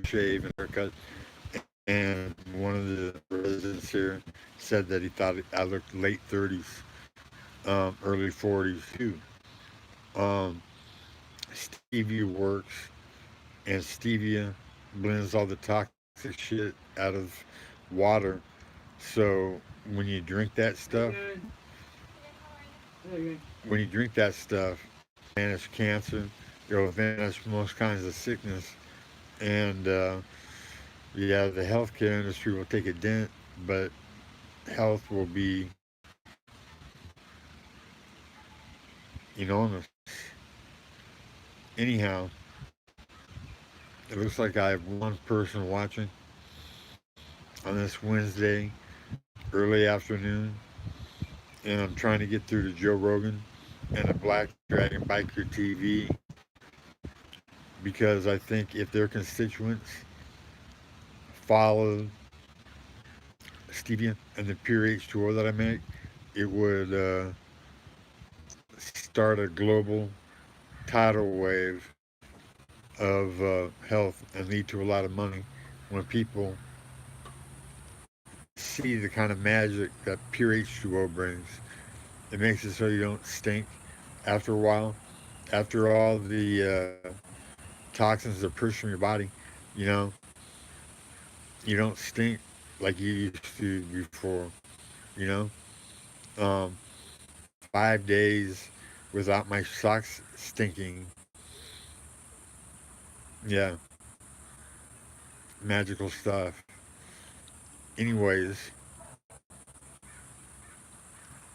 shave and haircut. And one of the residents here said that he thought I looked late 30s, early 40s too. Um, stevia works, and stevia blends all the toxic shit out of water. So when you drink that stuff, when you drink that stuff, vanish cancer, it'll vanish most kinds of sickness, and yeah, the healthcare industry will take a dent, but health will be enormous. Anyhow, it looks like I have one person watching on this Wednesday, early afternoon, and I'm trying to get through to Joe Rogan and a Black Dragon Biker TV because I think if their constituents followed stevia and the pure H2O that I make, it would start a global tidal wave of health and lead to a lot of money when people see the kind of magic that pure H2O brings. It makes it so you don't stink after a while. After all the toxins are pushed from your body, you know, you don't stink like you used to before, you know. Um, 5 days without my socks stinking. Yeah, magical stuff. Anyways,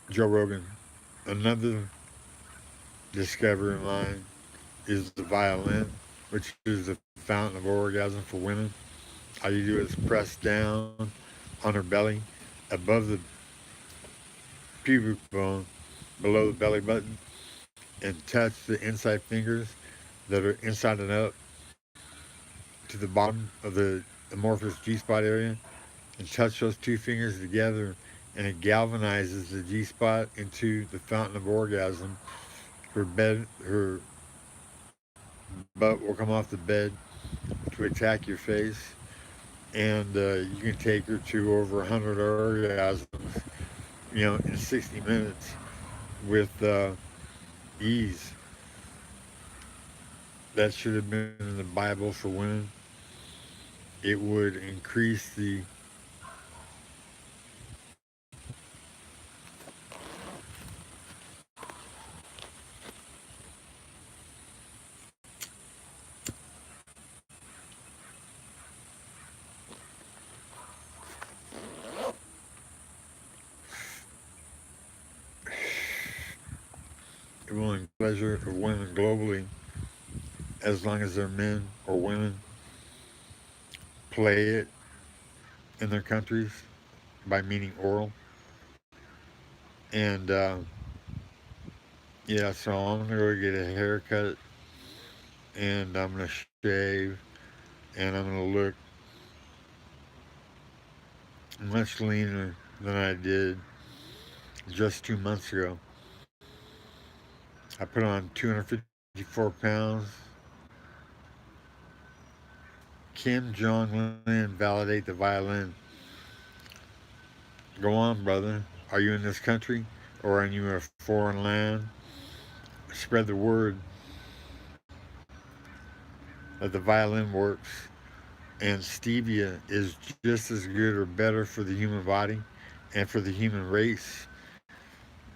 Joe Rogan, another discovery of mine is the violin, which is the fountain of orgasm for women. All you do is press down on her belly, above the pubic bone, below the belly button, and touch the inside fingers that are inside and up to the bottom of the amorphous G spot area, and touch those two fingers together, and it galvanizes the G spot into the fountain of orgasm. Her butt will come off the bed to attack your face, and you can take her to over 100 orgasms, in 60 minutes with ease. That should have been in the Bible for women. It would increase the it will increase the pleasure of women globally as long as their men or women play it in their countries by meaning oral. And yeah, so I'm gonna go get a haircut and I'm gonna shave and I'm gonna look much leaner than I did just 2 months ago. I put on 254 pounds. Kim Jong Un validate the violin. Go on, brother. Are you in this country or are you in a foreign land? Spread the word that the violin works, and stevia is just as good or better for the human body and for the human race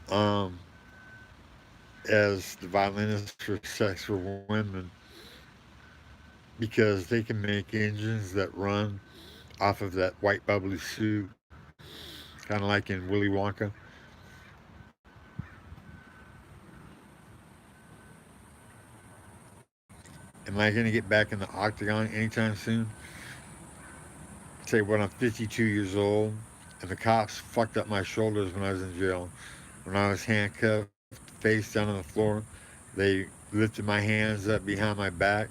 um, as the violin is for sex for women because they can make engines that run off of that white bubbly soup, kind of like in Willy Wonka. Am I going to get back in the octagon anytime soon? Say what, I'm 52 years old, and the cops fucked up my shoulders when I was in jail. When I was handcuffed, face down on the floor, they lifted my hands up behind my back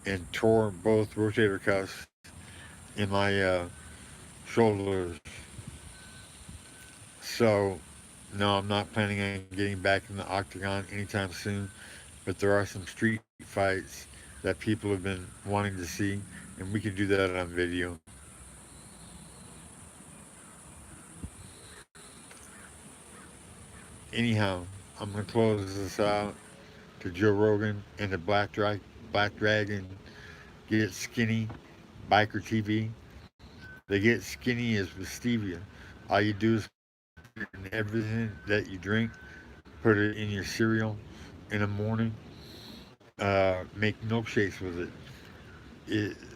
and tore both rotator cuffs in my shoulders. So, no, I'm not planning on getting back in the octagon anytime soon. But there are some street fights that people have been wanting to see, and we could do that on video. Anyhow, I'm gonna close this out to Joe Rogan and the Black Dragon Get Skinny Biker TV. They get skinny is with stevia. All you do is put it in everything that you drink. Put it in your cereal in the morning. Make milkshakes with it.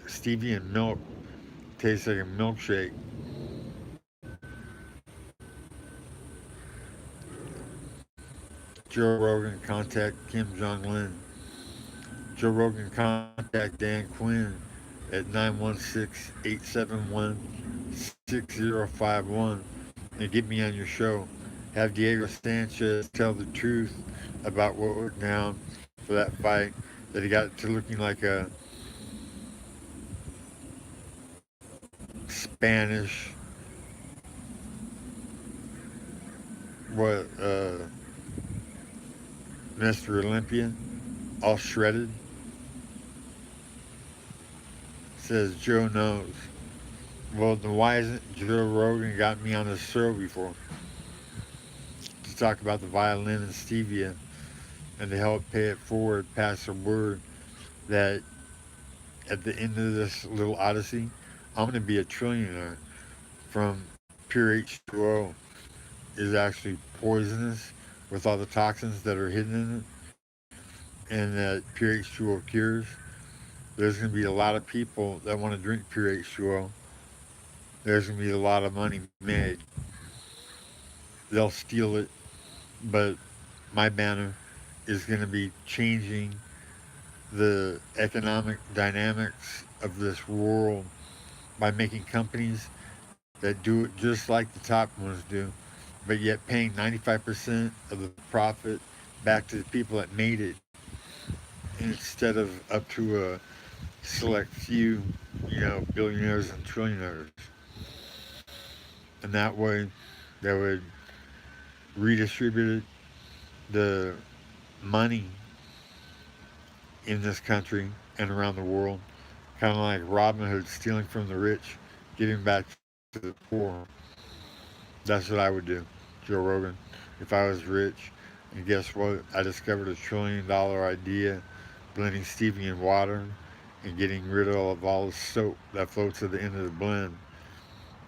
Stevia and milk tastes like a milkshake. Joe Rogan contact Kim Jong Un. Joe Rogan contact Dan Quinn at 916-871-6051 and get me on your show. Have Diego Sanchez tell the truth about what went down for that fight, that he got to looking like a Spanish, what, Mr. Olympia, all shredded. Says Joe knows. Well, then why isn't Joe Rogan got me on his show before to talk about the violin and stevia and to help pay it forward, pass the word that at the end of this little odyssey, I'm going to be a trillionaire from pure H2O is actually poisonous with all the toxins that are hidden in it and that pure H2O cures. There's going to be a lot of people that want to drink pure H2O. There's going to be a lot of money made. They'll steal it, but my banner is going to be changing the economic dynamics of this world by making companies that do it just like the top ones do, but yet paying 95% of the profit back to the people that made it instead of up to a select few, billionaires and trillionaires. And that way, they would redistribute the money in this country and around the world, kind of like Robin Hood stealing from the rich, giving back to the poor. That's what I would do, Joe Rogan, if I was rich. And guess what? I discovered $1 trillion idea, blending stevia in water and getting rid of all the soap that floats at the end of the blend.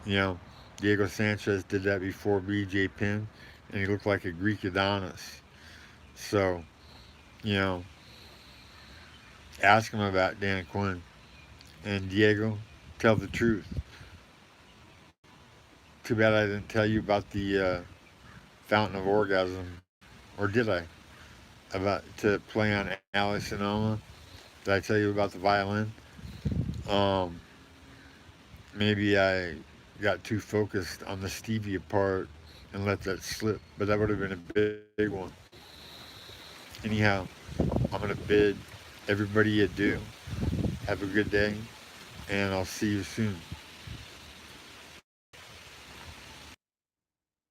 You know, Diego Sanchez did that before BJ Penn, and he looked like a Greek Adonis. So, you know, ask him about Dan Quinn. And Diego, tell the truth. Too bad I didn't tell you about the Fountain of Orgasm, or did I? About to play on Alice Sonoma. Did I tell you about the violin? Um, Maybe I got too focused on the stevia part and let that slip, but that would have been a big one. Anyhow, I'm gonna bid everybody adieu. Have a good day, and I'll see you soon.